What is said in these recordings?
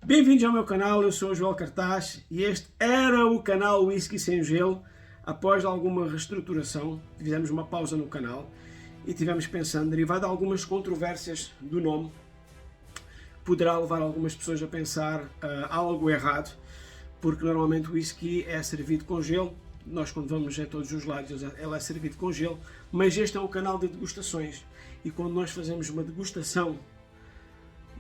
Bem-vindos ao meu canal, eu sou o Joel Cartaz e este era o canal Whisky Sem Gelo. Após alguma reestruturação, fizemos uma pausa no canal e tivemos pensando, derivado de algumas controvérsias do nome, poderá levar algumas pessoas a pensar algo errado, porque normalmente o whisky é servido com gelo. Nós, quando vamos em todos os lados, ele é servido com gelo, mas este é um canal de degustações e quando nós fazemos uma degustação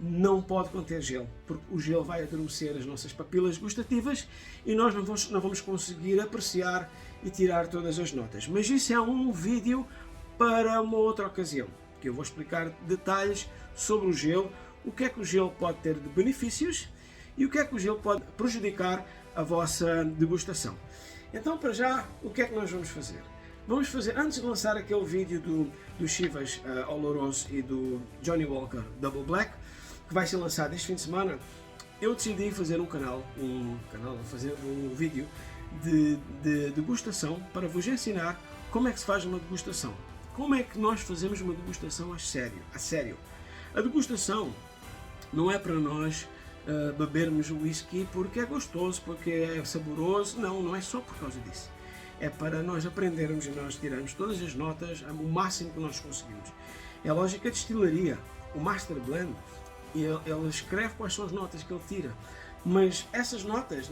não pode conter gelo, porque o gelo vai adormecer as nossas papilas gustativas e nós não vamos conseguir apreciar e tirar todas as notas. Mas isso é um vídeo para uma outra ocasião, que eu vou explicar detalhes sobre o gelo, o que é que o gelo pode ter de benefícios e o que é que o gelo pode prejudicar a vossa degustação. Então, para já, o que é que nós vamos fazer? Vamos fazer, antes de lançar aquele vídeo do Chivas Oloroso e do Johnnie Walker Double Black, que vai ser lançado este fim de semana, eu decidi fazer fazer um vídeo de degustação para vos ensinar como é que se faz uma degustação. Como é que nós fazemos uma degustação a sério. A degustação não é para nós bebermos o whisky porque é gostoso, porque é saboroso, não é só por causa disso. É para nós aprendermos e nós tirarmos todas as notas, o máximo que nós conseguimos. É a lógica de destilaria. O Master Blend, ele escreve quais são as notas que ele tira, mas essas notas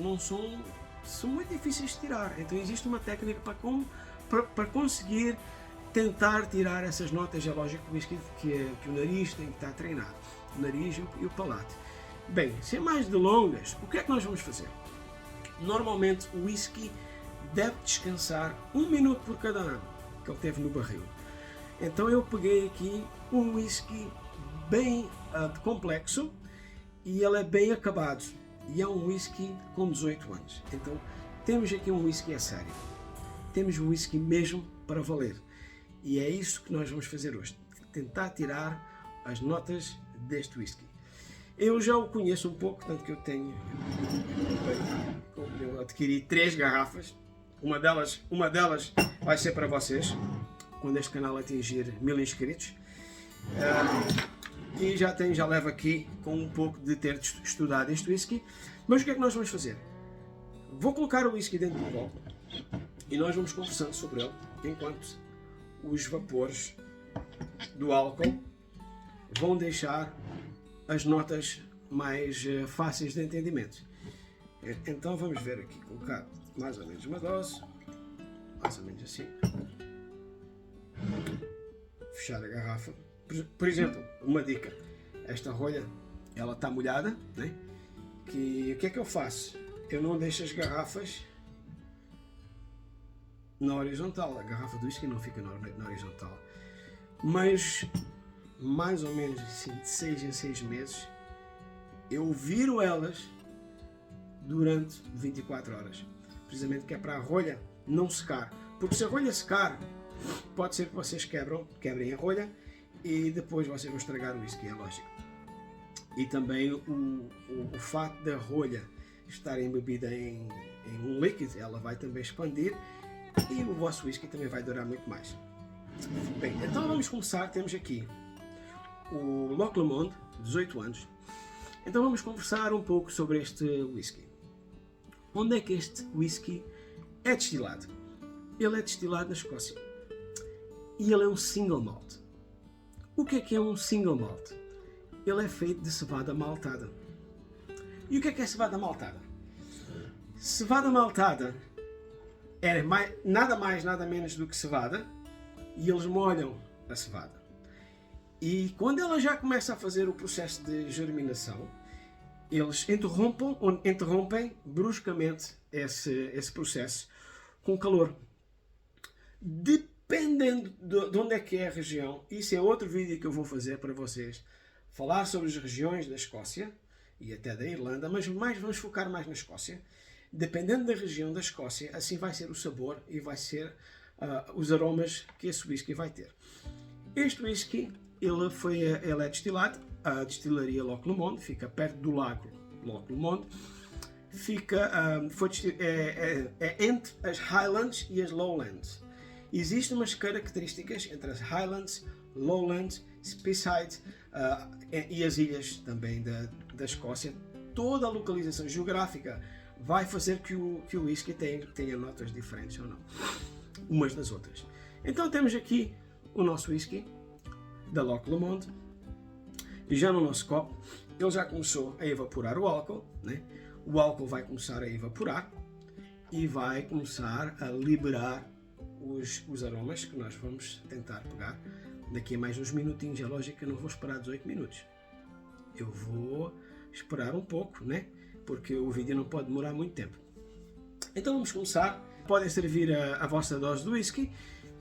são muito difíceis de tirar. Então existe uma técnica para conseguir tentar tirar essas notas. É lógico que o nariz tem que estar treinado, o nariz e o palato. Bem, sem mais delongas, o que é que nós vamos fazer? Normalmente o whisky deve descansar 1 minuto por cada ano que ele teve no barril. Então eu peguei aqui um whisky bem complexo e ele é bem acabado e é um whisky com 18 anos. Então temos aqui um whisky a sério, temos um whisky mesmo para valer e é isso que nós vamos fazer hoje, tentar tirar as notas deste whisky. Eu já o conheço um pouco, tanto que eu adquiri 3 garrafas. Uma delas vai ser para vocês quando este canal atingir 1000 inscritos. E já levo aqui com um pouco de ter estudado este whisky. Mas o que é que nós vamos fazer? Vou colocar o whisky dentro do copo e nós vamos conversando sobre ele enquanto os vapores do álcool vão deixar as notas mais fáceis de entendimento. Então vamos ver aqui, colocar mais ou menos uma dose, mais ou menos assim, fechar a garrafa. Por exemplo, uma dica, esta rolha, ela está molhada, né? O que é que eu faço? Eu não deixo as garrafas na horizontal, a garrafa do whisky não fica na horizontal, mas mais ou menos assim, de 6 em 6 meses, eu viro elas durante 24 horas, precisamente que é para a rolha não secar, porque se a rolha secar, pode ser que vocês quebrem a rolha e depois vocês vão estragar o whisky, é lógico. E também o fato da rolha estar embebida em um líquido, ela vai também expandir e o vosso whisky também vai durar muito mais. Bem, então vamos começar. Temos aqui o Loch Lomond, 18 anos. Então vamos conversar um pouco sobre este whisky. Onde é que este whisky é destilado? Ele é destilado na Escócia e ele é um single malt. O que é um single malt? Ele é feito de cevada maltada. E o que é cevada maltada? Cevada maltada é nada mais, nada menos do que cevada, e eles molham a cevada. E quando ela já começa a fazer o processo de germinação, eles interrompem bruscamente esse processo com calor. Dependendo de onde é que é a região, isso é outro vídeo que eu vou fazer para vocês, falar sobre as regiões da Escócia e até da Irlanda, mas vamos focar mais na Escócia. Dependendo da região da Escócia, assim vai ser o sabor e vai ser os aromas que esse whisky vai ter. Este whisky, ele é destilado, a destilaria Loch Lomond, fica perto do lago Loch Lomond, entre as Highlands e as Lowlands. Existem umas características entre as Highlands, Lowlands, Speyside e as ilhas também da Escócia toda a localização geográfica vai fazer que o whisky tenha notas diferentes ou não, umas das outras. Então temos aqui o nosso whisky da Loch Lomond, e já no nosso copo ele já começou a evaporar o álcool, né? O álcool vai começar a evaporar e vai começar a liberar os aromas que nós vamos tentar pegar daqui a mais uns minutinhos. É lógico que eu não vou esperar 18 minutos, eu vou esperar um pouco, né? Porque o vídeo não pode demorar muito tempo. Então vamos começar. Podem servir a vossa dose de whisky,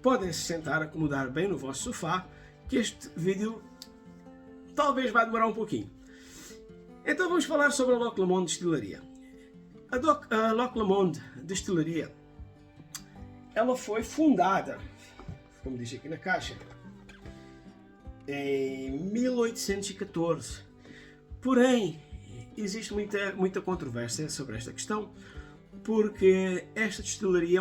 podem se sentar, acomodar bem no vosso sofá, que este vídeo talvez vá demorar um pouquinho. Então vamos falar sobre a Loch Lomond Destilaria. A Loch Lomond Destilaria, ela foi fundada, como diz aqui na caixa, em 1814. Porém, existe muita controvérsia sobre esta questão, porque esta destilaria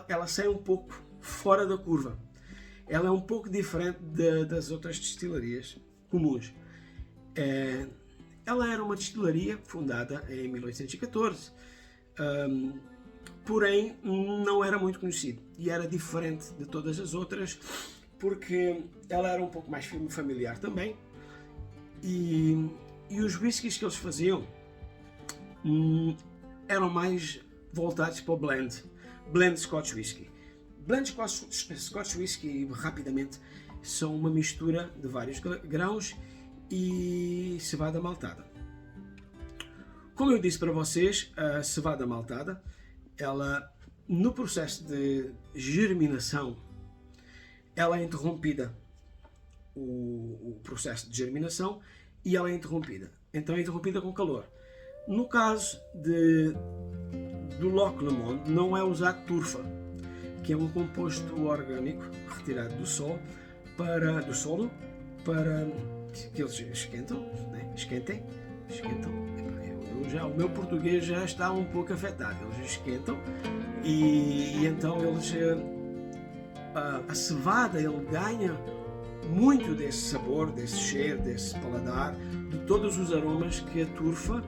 ela sai um pouco fora da curva. Ela é um pouco diferente das outras destilarias comuns. Ela era uma destilaria fundada em 1814, porém não era muito conhecida e era diferente de todas as outras, porque ela era um pouco mais familiar também, e os whiskies que eles faziam eram mais voltados para o blend Scotch Whisky. Blend Scotch Whisky, rapidamente, são uma mistura de vários grãos e cevada maltada. Como eu disse para vocês, a cevada maltada, ela, no processo de germinação, ela é interrompida, o processo de germinação, e ela é interrompida. Então é interrompida com calor. No caso do Loch Lomond, não é usado turfa, que é um composto orgânico retirado do solo para que eles esquentam, né? Esquentam. O meu português já está um pouco afetado. Eles esquentam e então a cevada ele ganha muito desse sabor, desse cheiro, desse paladar, de todos os aromas que a turfa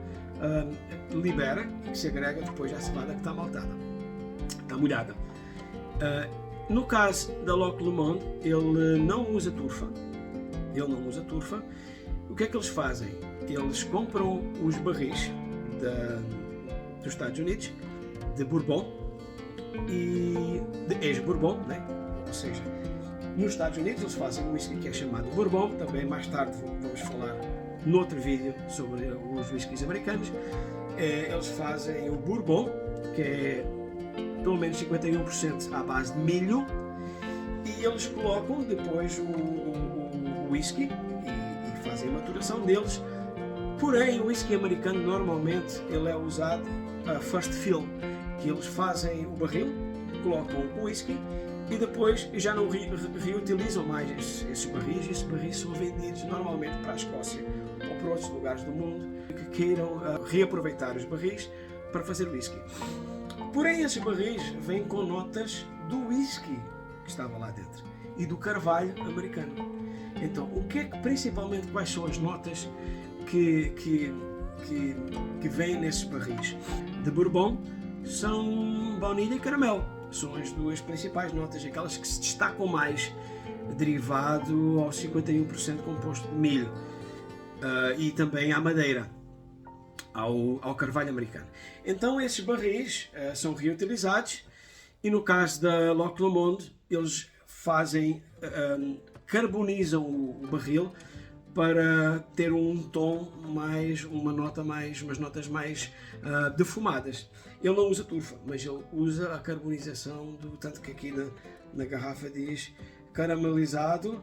libera e que se agrega depois à cevada que está maltada, está molhada. No caso da Loch Lomond, ele não usa turfa. O que é que eles fazem? Eles compram os barris dos Estados Unidos, de Bourbon e de ex-Bourbon, né? Ou seja, nos Estados Unidos eles fazem um whisky que é chamado Bourbon. Também mais tarde vamos falar noutro vídeo sobre os whiskies americanos. Eles fazem o Bourbon, que é pelo menos 51% à base de milho, e eles colocam depois o whisky e fazem a maturação deles. Porém, o whisky americano normalmente ele é usado a first fill, que eles fazem o barril, colocam o whisky e depois já não reutilizam mais esses barris. Esses barris são vendidos normalmente para a Escócia ou para outros lugares do mundo que queiram reaproveitar os barris para fazer whisky. Porém, esses barris vêm com notas do whisky que estava lá dentro e do carvalho americano. Então, principalmente quais são as notas que vêm nesses barris? De Bourbon são baunilha e caramelo. São as duas principais notas, aquelas que se destacam mais, derivado aos 51% composto de milho, e também à madeira, ao carvalho americano. Então esses barris são reutilizados, e no caso da Loch Lomond eles carbonizam o barril para ter um tom mais, umas notas mais defumadas. Ele não usa turfa, mas ele usa a carbonização, tanto que aqui na garrafa diz caramelizado,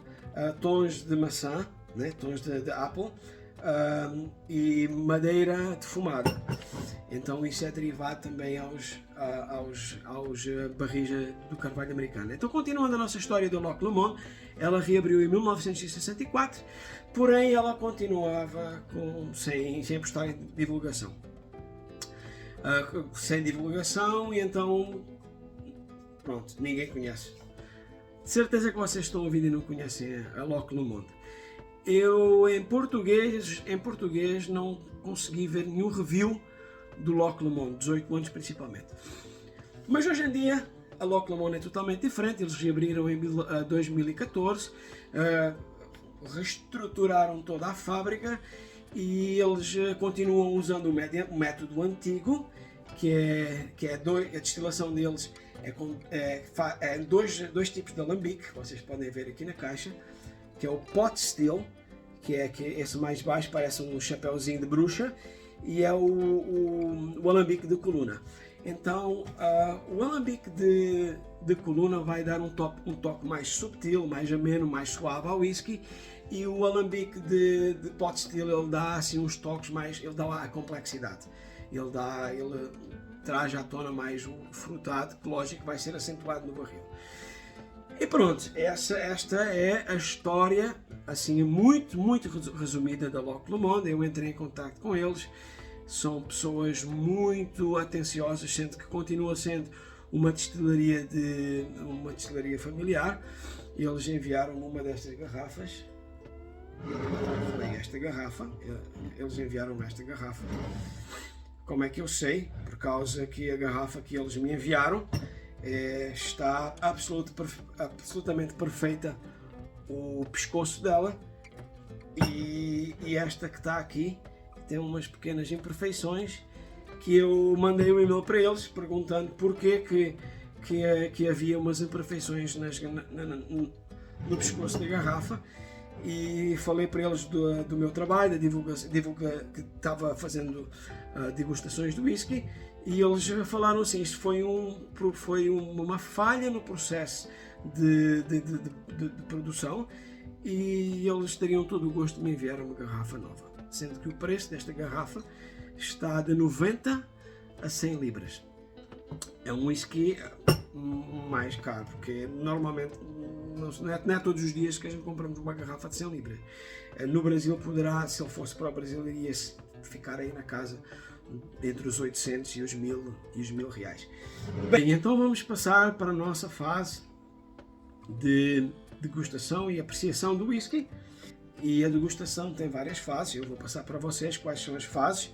tons de maçã, né, tons de apple, e madeira defumada. Então isso é derivado também aos barris do carvalho americano. Então, continuando a nossa história da Loch Lomond, ela reabriu em 1964, porém ela continuava sem apostar em divulgação. Sem divulgação, e então pronto, ninguém conhece. De certeza que vocês estão ouvindo e não conhecem a Loch Lomond. eu em português não consegui ver nenhum review do Loch Lomond, 18 anos principalmente. Mas hoje em dia a Loch Lomond é totalmente diferente. Eles reabriram em 2014, reestruturaram toda a fábrica e eles continuam usando o método antigo, que é a destilação deles é dois tipos de alambique, que vocês podem ver aqui na caixa, que é o pot still, que esse mais baixo parece um chapéuzinho de bruxa, e é o alambique de coluna. Então o alambique de coluna vai dar um toque mais subtil, mais ameno, mais suave ao whisky, e o alambique de pot still ele dá assim uns toques mais, ele dá a complexidade, ele traz à tona mais o frutado, que lógico vai ser acentuado no barril. E pronto, esta é a história, assim, muito resumida da Loch Lomond. Eu entrei em contato com eles, são pessoas muito atenciosas, sendo que continua sendo uma destilaria familiar. Eles enviaram uma destas garrafas, eles enviaram esta garrafa. Como é que eu sei? Por causa que a garrafa que eles me enviaram está absolutamente perfeita, o pescoço dela, e esta que está aqui tem umas pequenas imperfeições, que eu mandei um e-mail para eles perguntando porquê que havia umas imperfeições no pescoço da garrafa, e falei para eles do meu trabalho, que estava fazendo degustações de whisky, e eles falaram assim: isto foi uma falha no processo de produção, e eles teriam todo o gosto de me enviar uma garrafa nova, sendo que o preço desta garrafa está de 90 a 100 libras. É um whisky mais caro, porque normalmente não é todos os dias que a gente compramos uma garrafa de 100 libras. No Brasil poderá, se ele fosse para o Brasil, iria ficar aí na casa entre os 800 e os 1000 reais. Bem, então vamos passar para a nossa fase de degustação e apreciação do whisky. E a degustação tem várias fases, eu vou passar para vocês quais são as fases.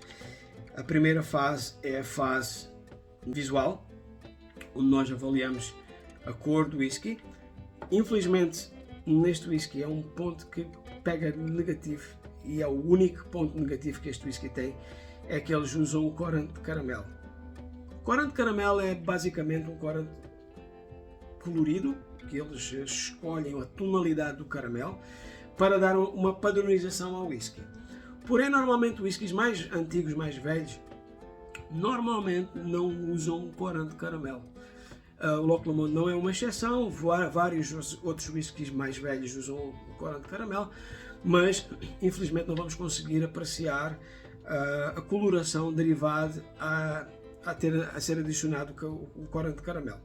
A primeira fase é a fase visual, onde nós avaliamos a cor do whisky. Infelizmente, neste whisky é um ponto que pega negativo, e é o único ponto negativo que este whisky tem, é que eles usam o corante de caramelo. O corante de caramelo é basicamente um corante colorido, que eles escolhem a tonalidade do caramelo para dar uma padronização ao whisky. Porém, normalmente whiskies mais antigos, mais velhos, normalmente não usam corante de caramelo. O Loch Lomond não é uma exceção, vários outros whiskies mais velhos usam o corante de caramelo, mas infelizmente não vamos conseguir apreciar a coloração derivada a ser adicionado o corante de caramelo.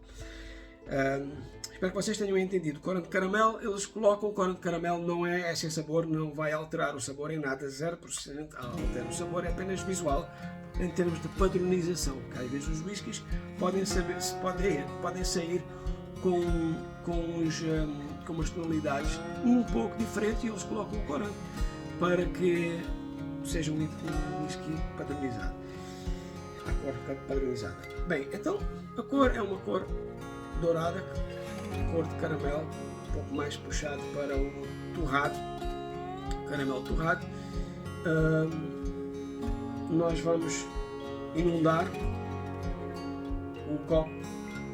Espero que vocês tenham entendido. O corante de caramelo, eles colocam o corante de caramelo, não é sem sabor, não vai alterar o sabor em nada, 0% altera o sabor, é apenas visual, em termos de padronização, porque às vezes os whiskies podem sair com umas tonalidades um pouco diferentes, e eles colocam o corante para que seja um whisky padronizado, a cor padronizada. Bem, então a cor é uma cor dourada, cor de caramelo, um pouco mais puxado para o torrado, caramelo torrado. Nós vamos inundar o copo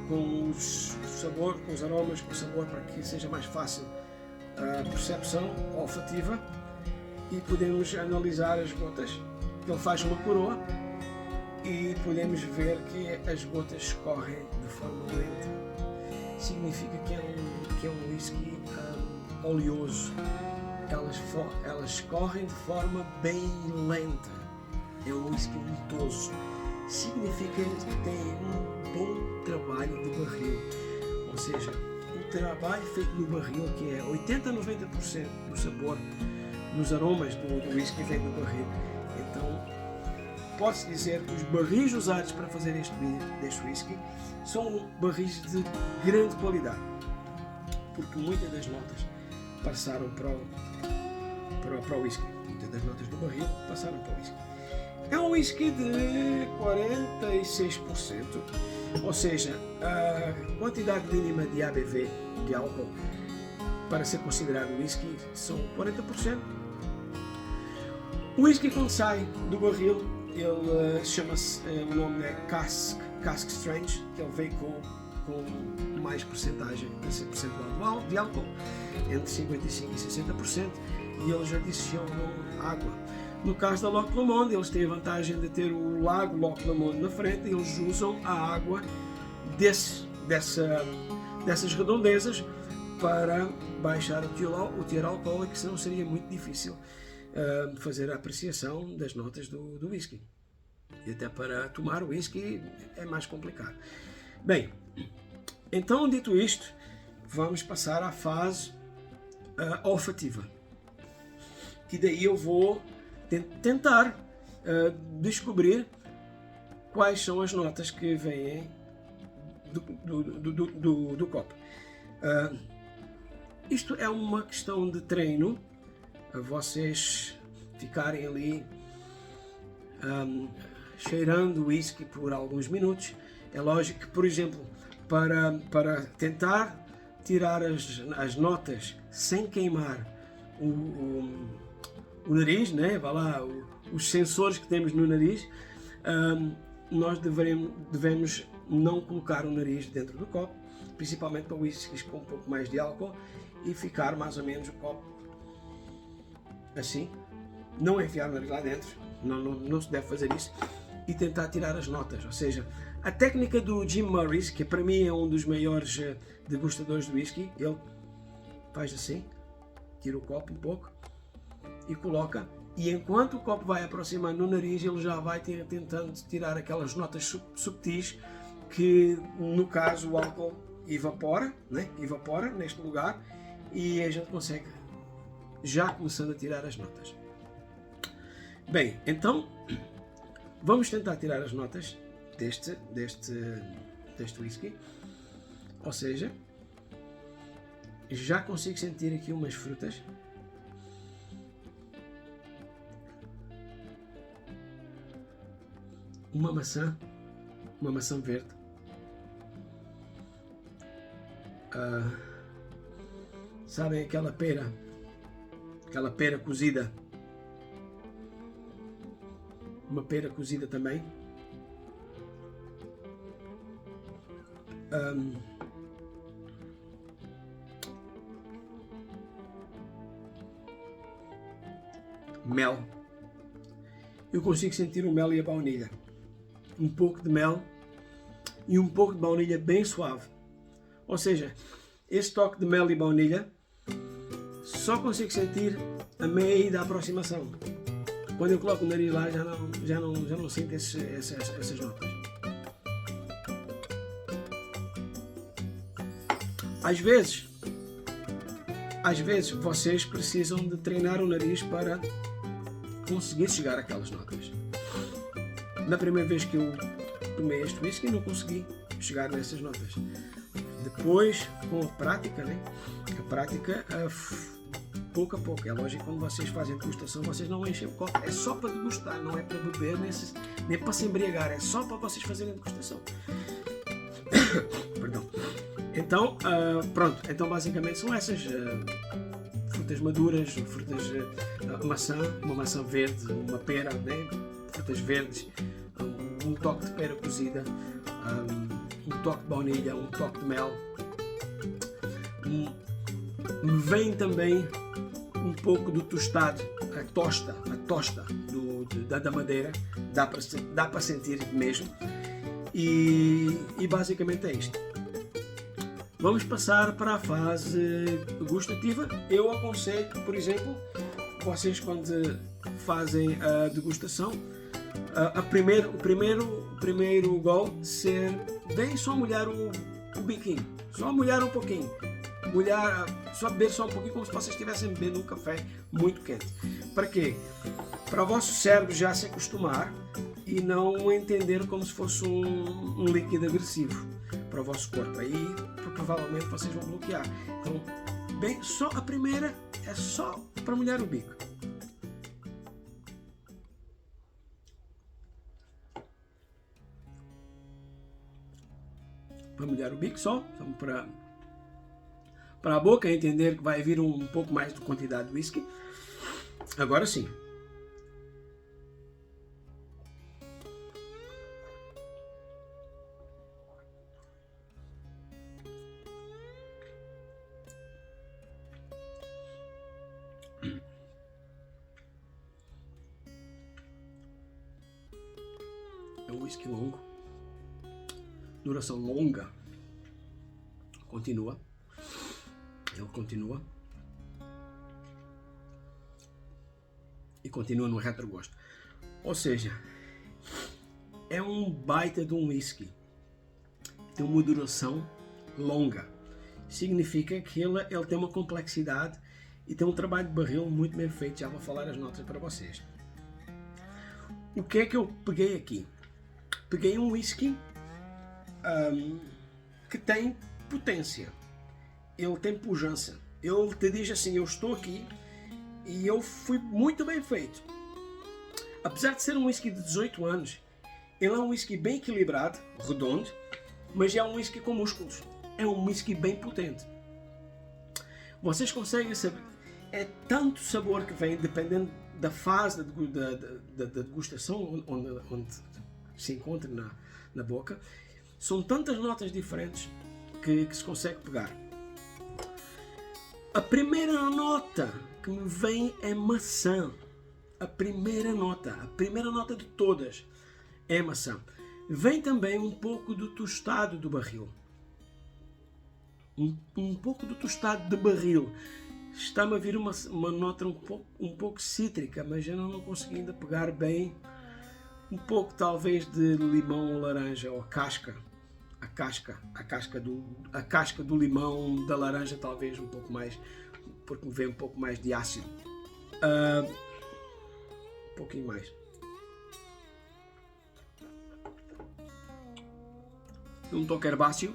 com com os aromas, com o sabor, para que seja mais fácil a percepção olfativa, e podemos analisar as gotas. Ele faz uma coroa e podemos ver que as gotas escorrem de forma lenta. Significa que é um whisky oleoso. Elas escorrem de forma bem lenta. É um whisky untoso. Significa que tem um bom trabalho de barril. Ou seja, o trabalho feito no barril, que é 80 a 90% do sabor, nos aromas do whisky, vem do barril. Então, pode-se dizer que os barris usados para fazer este whisky são barris de grande qualidade, porque muitas das notas passaram para o whisky. Muitas das notas do barril passaram para o whisky. É um whisky de 46%, ou seja, a quantidade mínima de ABV, de álcool, para ser considerado whisky são 40%. O whisky, quando sai do barril, ele chama-se, o nome é Cask Strange, que ele veio com mais porcentagem percentual de álcool, entre 55% e 60%, e eles adicionam água. No caso da Loch Lomond, eles têm a vantagem de ter o lago Loch Lomond na frente, e eles usam a água dessas redondezas para baixar o teor alcoólico, senão seria muito difícil fazer a apreciação das notas do whisky. E até para tomar o whisky é mais complicado. Bem, então dito isto, vamos passar à fase olfativa. Que daí eu vou tentar descobrir quais são as notas que vêm do copo. Isto é uma questão de treino, vocês ficarem ali cheirando o whisky por alguns minutos. É lógico que, por exemplo, para tentar tirar as notas sem queimar o nariz, né? Vá lá, os sensores que temos no nariz, nós devemos não colocar o nariz dentro do copo, principalmente para whiskies com um pouco mais de álcool, e ficar mais ou menos o copo assim, não enfiar o nariz lá dentro, não se deve fazer isso, e tentar tirar as notas. Ou seja, a técnica do Jim Murray, que para mim é um dos maiores degustadores de whisky, ele faz assim, tira o copo um pouco e coloca, e enquanto o copo vai aproximando no nariz, ele já vai tentando tirar aquelas notas subtis que, no caso, o álcool evapora, né? Evapora neste lugar, e a gente consegue já começando a tirar as notas. Bem, então vamos tentar tirar as notas deste whisky. Ou seja, já consigo sentir aqui umas frutas. Uma maçã verde. Sabem aquela pera cozida? Uma pera cozida também. Mel. Eu consigo sentir o mel e a baunilha. Um pouco de mel e um pouco de baunilha bem suave. Ou seja, esse toque de mel e baunilha só consigo sentir a meio da aproximação. Quando eu coloco o nariz lá, já não sinto essas notas. Às vezes vocês precisam de treinar o nariz para conseguir chegar àquelas notas. Na primeira vez que eu tomei este whisky, não consegui chegar nessas notas. Depois, com a prática, né? A prática, pouco a pouco. É lógico que quando vocês fazem degustação, vocês não enchem o copo. É só para degustar, não é para beber, nem para se embriagar. É só para vocês fazerem degustação. Perdão. Então, pronto. Então, basicamente, são essas frutas maduras, uma maçã verde, uma pera, né? Frutas verdes, um toque de pera cozida, um toque de baunilha, um toque de mel. Vem também um pouco do tostado, a tosta da madeira, dá para sentir mesmo. E basicamente é isto. Vamos passar para a fase gustativa. Eu aconselho, por exemplo, vocês quando fazem a degustação, o primeiro gole ser bem só molhar o biquinho, só molhar um pouquinho, só beber só um pouquinho, como se vocês estivessem bebendo um café muito quente. Para quê? Para o vosso cérebro já se acostumar e não entender como se fosse um líquido agressivo para o vosso corpo. Aí provavelmente vocês vão bloquear. Então, bem, só a primeira é só para molhar o bico. molhar o bico só para a boca entender que vai vir um pouco mais de quantidade de whisky. Agora sim. É um whisky longo, duração longa, ele continua e continua no retrogosto, ou seja, é um baita de um whisky, tem uma duração longa, significa que ele tem uma complexidade e tem um trabalho de barril muito bem feito. Já vou falar as notas para vocês. O que é que eu peguei aqui? Peguei um whisky que tem potência, ele tem pujança, ele te diz assim, eu estou aqui e eu fui muito bem feito. Apesar de ser um whisky de 18 anos, ele é um whisky bem equilibrado, redondo, mas é um whisky com músculos, é um whisky bem potente. Vocês conseguem saber, é tanto sabor que vem, dependendo da fase da degustação onde se encontra na boca, são tantas notas diferentes que se consegue pegar. A primeira nota que me vem é maçã. A primeira nota de todas é maçã. Vem também um pouco do tostado do barril. Um pouco do tostado de barril. Está-me a vir uma nota um pouco cítrica, mas eu não consegui ainda pegar bem. Um pouco talvez de limão ou laranja, ou casca. A casca do limão, da laranja talvez um pouco mais, porque me vem um pouco mais de ácido. Um pouquinho mais. Um toque herbáceo.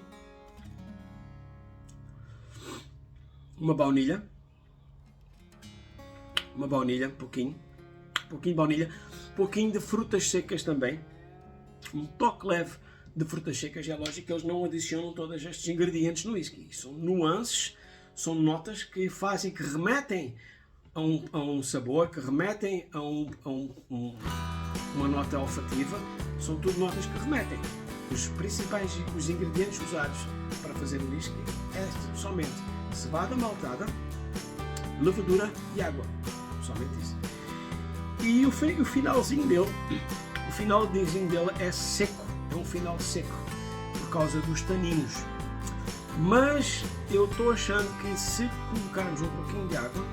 Uma baunilha, pouquinho de baunilha, pouquinho de frutas secas também, um toque leve de frutas secas. É lógico que eles não adicionam todos estes ingredientes no whisky, são nuances, são notas que fazem, que remetem a um sabor, que remetem a uma nota olfativa, são tudo notas que remetem. Os ingredientes usados para fazer o whisky é somente cevada maltada, levadura e água, somente isso. E o finalzinho dele é seco, é um final seco por causa dos taninos. Mas eu estou achando que se colocarmos um pouquinho de água,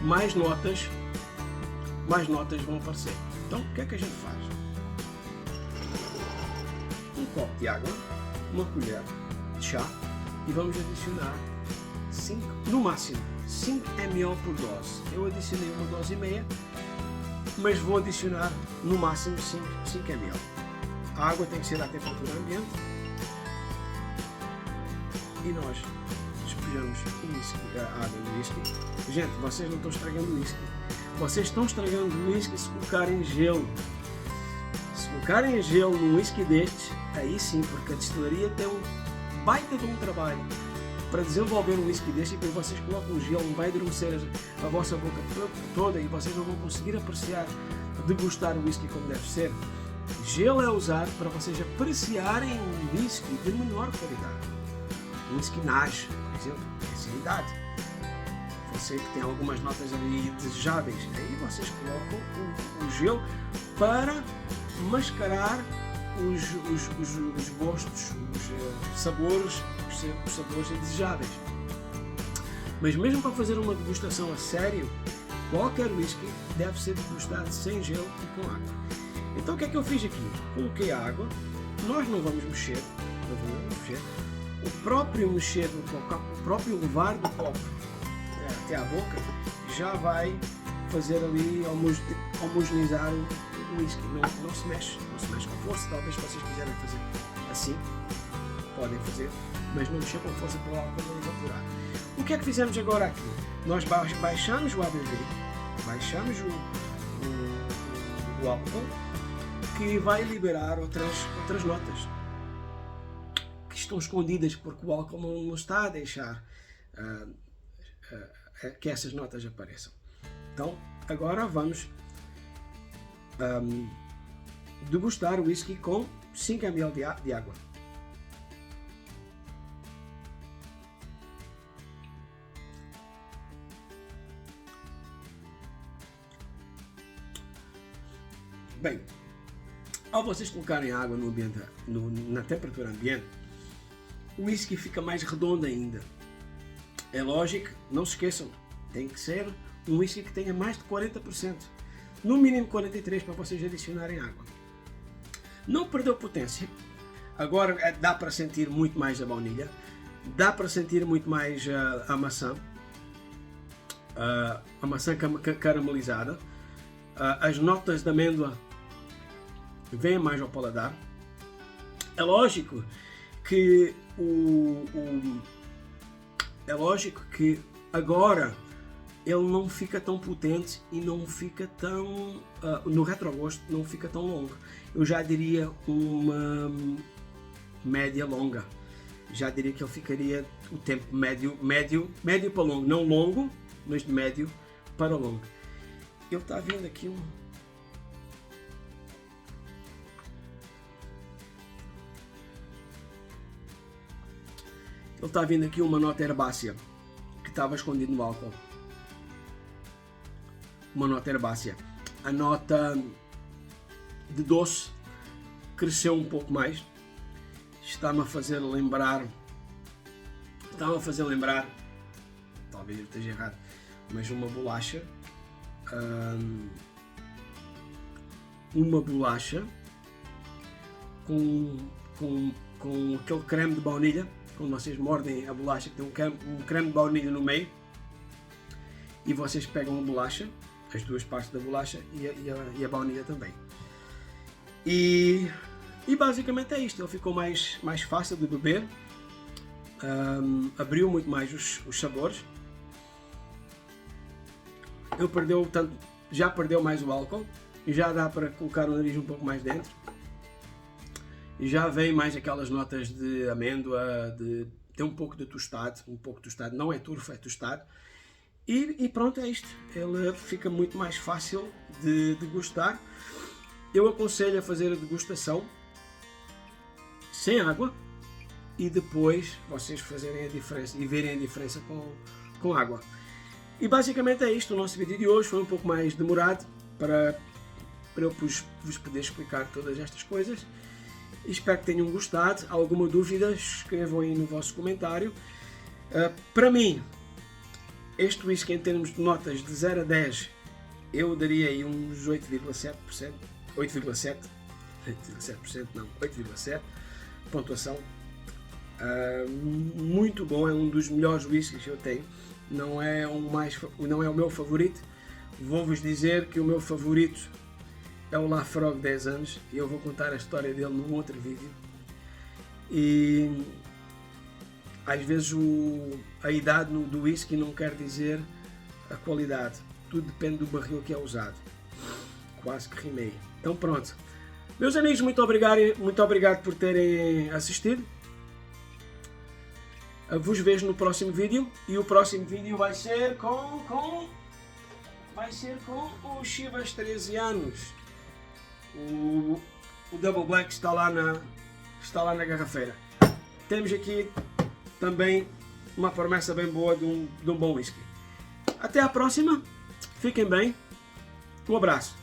mais notas vão aparecer. Então o que é que a gente faz? Um copo de água, uma colher de chá, e vamos adicionar 5, no máximo 5 ml por dose. Eu adicionei uma dose e meia, mas vou adicionar no máximo 5 ml. A água tem que ser à temperatura ambiente e nós despejamos a água no whisky. Gente, vocês não estão estragando o whisky. Vocês estão estragando o whisky se colocarem gelo. Se colocarem gelo num whisky destes, aí sim, porque a destilaria tem um baita de um trabalho para desenvolver um whisky deste, e quando vocês colocam o gelo vai adormecer a vossa boca toda e vocês não vão conseguir apreciar, degustar o whisky como deve ser. Gelo é usado para vocês apreciarem um whisky de menor qualidade. Um whisky Nage, por exemplo, essa é a idade. Você que tem algumas notas ali desejáveis, aí vocês colocam o gelo para mascarar os gostos, os sabores indesejáveis. Mas mesmo para fazer uma degustação a sério, qualquer whisky deve ser degustado sem gelo e com água. Então o que é que eu fiz aqui? Coloquei a água, nós não vamos mexer, o próprio mexer do copo, o próprio levar do copo até à boca já vai fazer ali homogeneizar o whisky. Não se mexe com força. Talvez se vocês quiserem fazer assim, podem fazer, mas não mexer com força para o álcool não evaporar. O que é que fizemos agora aqui? Nós baixamos o ABV, baixamos o álcool, que vai liberar outras notas. estão escondidas porque o álcool não está a deixar que essas notas apareçam. Então, agora vamos degustar o whisky com 5 ml de água. Bem, ao vocês colocarem água no ambiente, na temperatura ambiente, o whisky fica mais redondo ainda. É lógico, não se esqueçam, tem que ser um whisky que tenha mais de 40%, no mínimo 43% para vocês adicionarem água. Não perdeu potência, agora dá para sentir muito mais a baunilha, dá para sentir muito mais a maçã caramelizada, as notas de amêndoa vêm mais ao paladar. É lógico que agora ele não fica tão potente e não fica tão no retrogosto, não fica tão longo. Eu já diria uma média longa. Já diria que ele ficaria o tempo médio para longo, não longo, mas de médio para longo. Ele está vindo aqui uma nota herbácea que estava escondida no álcool. Uma nota herbácea. A nota de doce cresceu um pouco mais. Está-me a fazer lembrar, talvez eu esteja errado, mas uma bolacha com aquele creme de baunilha. Quando vocês mordem a bolacha, que tem um creme de baunilha no meio, e vocês pegam a bolacha, as duas partes da bolacha e a baunilha também. E basicamente é isto. Ele ficou mais fácil de beber, abriu muito mais os sabores. Já perdeu mais o álcool, e já dá para colocar o nariz um pouco mais dentro. E já vem mais aquelas notas de amêndoa, tem um pouco de tostado, não é turfo, é tostado. E pronto, é isto. Ele fica muito mais fácil de degustar. Eu aconselho a fazer a degustação sem água e depois vocês fazerem a diferença e verem a diferença com água. E basicamente é isto. O nosso vídeo de hoje foi um pouco mais demorado para eu vos poder explicar todas estas coisas. Espero que tenham gostado. Alguma dúvida, escrevam aí no vosso comentário. Para mim, este whisky em termos de notas de 0 a 10, eu daria aí uns 8,7%. 8,7 pontuação. Muito bom, é um dos melhores whiskies que eu tenho. Não é o meu favorito. Vou-vos dizer que o meu favorito é o Laphroaig 10 anos, e eu vou contar a história dele num outro vídeo. E às vezes a idade do whisky não quer dizer a qualidade, tudo depende do barril que é usado. Quase que rimei. Então pronto. Meus amigos, muito obrigado por terem assistido. Vos vejo no próximo vídeo, e o próximo vídeo vai ser com o Chivas 13 anos. O Double Black está lá na garrafeira. Temos aqui também uma promessa bem boa de um bom whisky. Até à próxima, fiquem bem, um abraço.